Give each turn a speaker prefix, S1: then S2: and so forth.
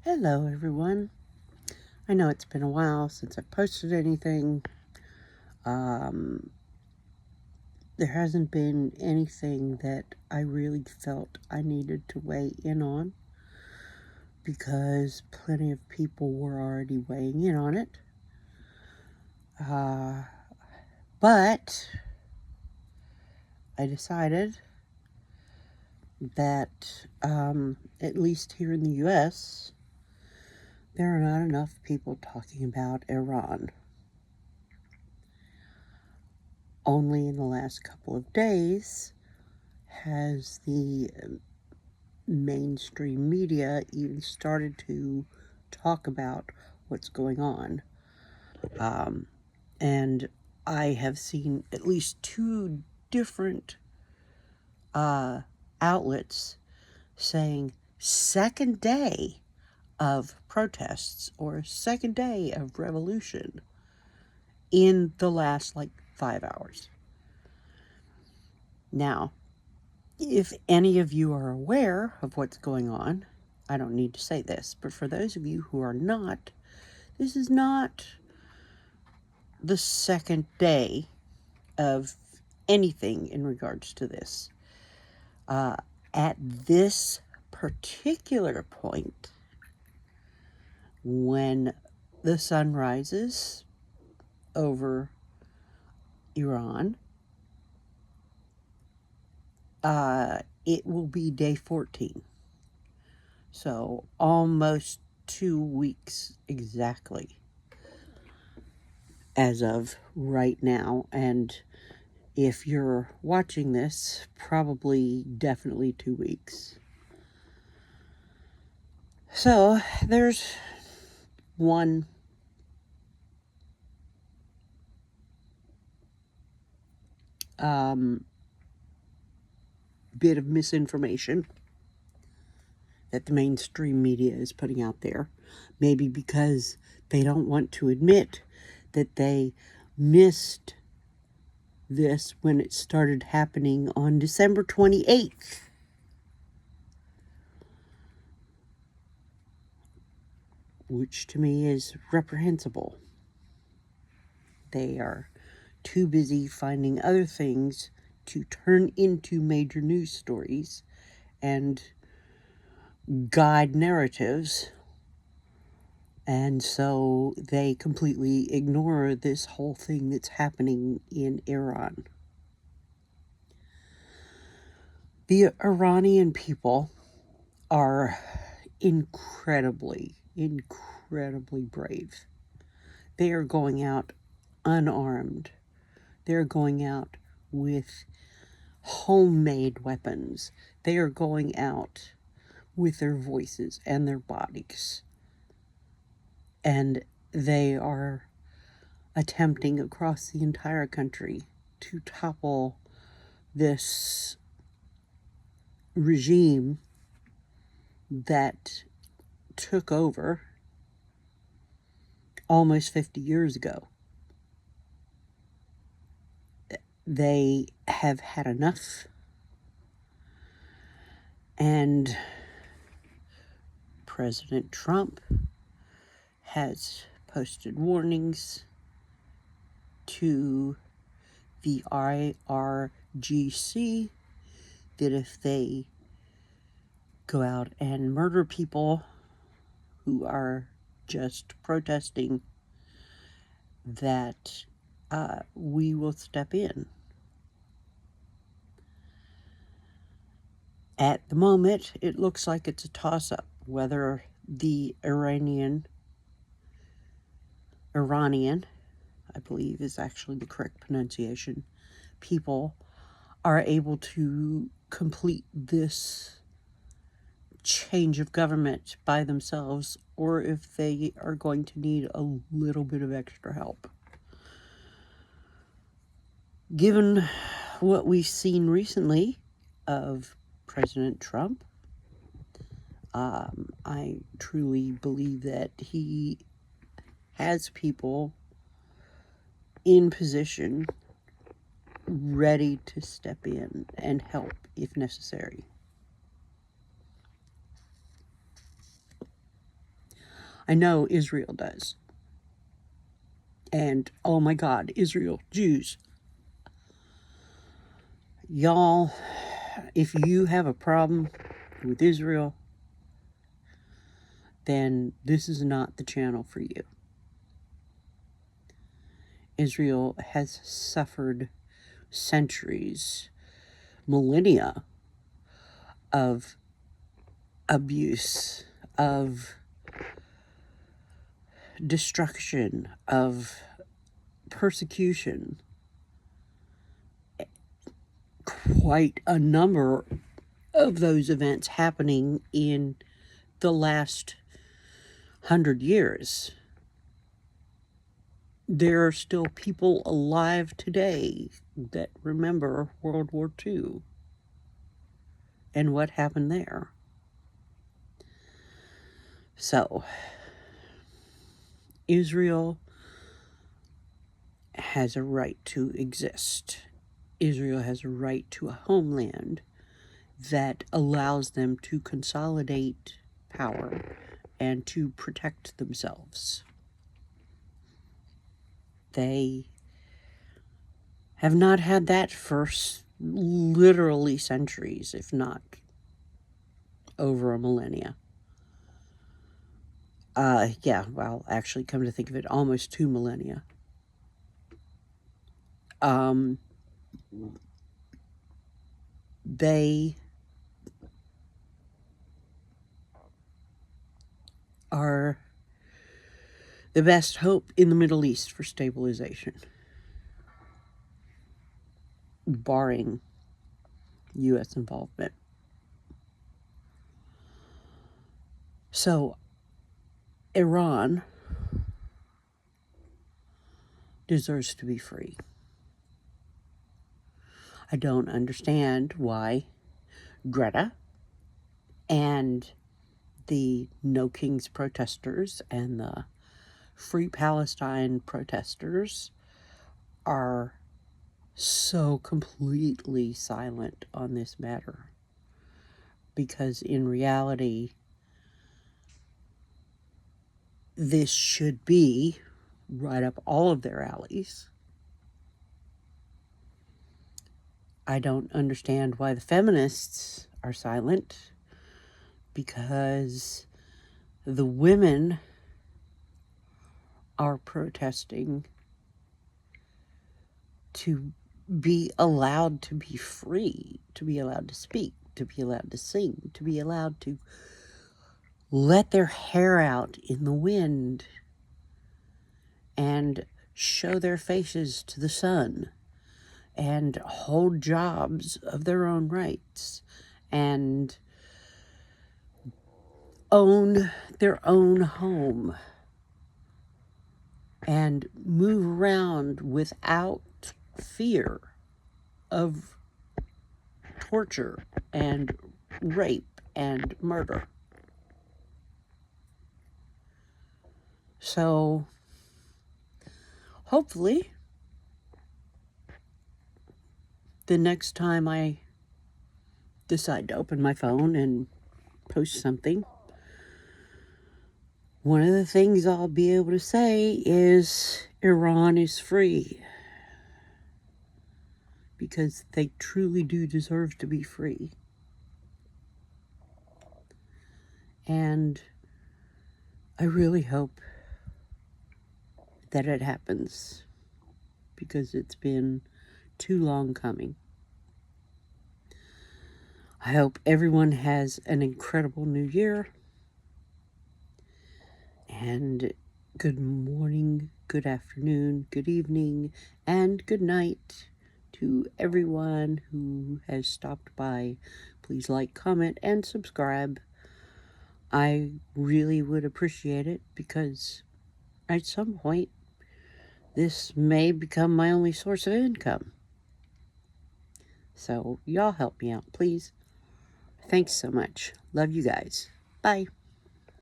S1: Hello, everyone. I know it's been a while since I've posted anything. Um, there hasn't been anything that I really felt I needed to weigh in on because plenty of people were already weighing in on it. But I decided that, at least here in the US, there are not enough people talking about Iran. Only in the last couple of days has the mainstream media even started to talk about what's going on. And I have seen at least two different outlets saying second day of protests or second day of revolution in the last 5 hours. Now, if any of you are aware of what's going on, I don't need to say this, but for those of you who are not, this is not the second day of anything in regards to this. At this particular point, when the sun rises over Iran, it will be day 14. So almost 2 weeks exactly as of right now. And if you're watching this, probably definitely 2 weeks. So there's one bit of misinformation that the mainstream media is putting out there. Maybe because they don't want to admit that they missed this when it started happening on December 28th. Which to me is reprehensible. They are too busy finding other things to turn into major news stories and guide narratives. And so they completely ignore this whole thing that's happening in Iran. The Iranian people are incredibly brave. They are going out unarmed. They're going out with homemade weapons. They are going out with their voices and their bodies. And they are attempting across the entire country to topple this regime that took over almost 50 years ago. They have had enough, and President Trump has posted warnings to the IRGC that if they go out and murder people who are just protesting, that we will step in. At the moment, it looks like it's a toss-up whether the Iranian, I believe is actually the correct pronunciation, people are able to complete this change of government by themselves, or if they are going to need a little bit of extra help. Given what we've seen recently of President Trump, I truly believe that he has people in position ready to step in and help if necessary. I know Israel does. And oh my God, Israel, Jews. Y'all, if you have a problem with Israel, then this is not the channel for you. Israel has suffered centuries, millennia of abuse, of destruction, of persecution. Quite a number of those events happening in the last 100 years. There are still people alive today that remember World War II and what happened there. So, Israel has a right to exist. Israel has a right to a homeland that allows them to consolidate power and to protect themselves. They have not had that for literally centuries, if not over a millennia. Yeah, well, actually, come to think of it, almost 2 millennia. They are the best hope in the Middle East for stabilization, barring U.S. involvement. So, Iran deserves to be free. I don't understand why Greta and the No Kings protesters and the Free Palestine protesters are so completely silent on this matter. Because in reality, this should be right up all of their alleys. I don't understand why the feminists are silent, because the women are protesting to be allowed to be free, to be allowed to speak, to be allowed to sing, to be allowed to let their hair out in the wind and show their faces to the sun and hold jobs of their own rights and own their own home and move around without fear of torture and rape and murder. So, hopefully, the next time I decide to open my phone and post something, one of the things I'll be able to say is Iran is free. Because they truly do deserve to be free. And I really hope that it happens, because it's been too long coming. I hope everyone has an incredible new year. And good morning, good afternoon, good evening, and good night to everyone who has stopped by. Please like, comment, and subscribe. I really would appreciate it, because at some point, this may become my only source of income. So, y'all help me out, please. Thanks so much. Love you guys. Bye.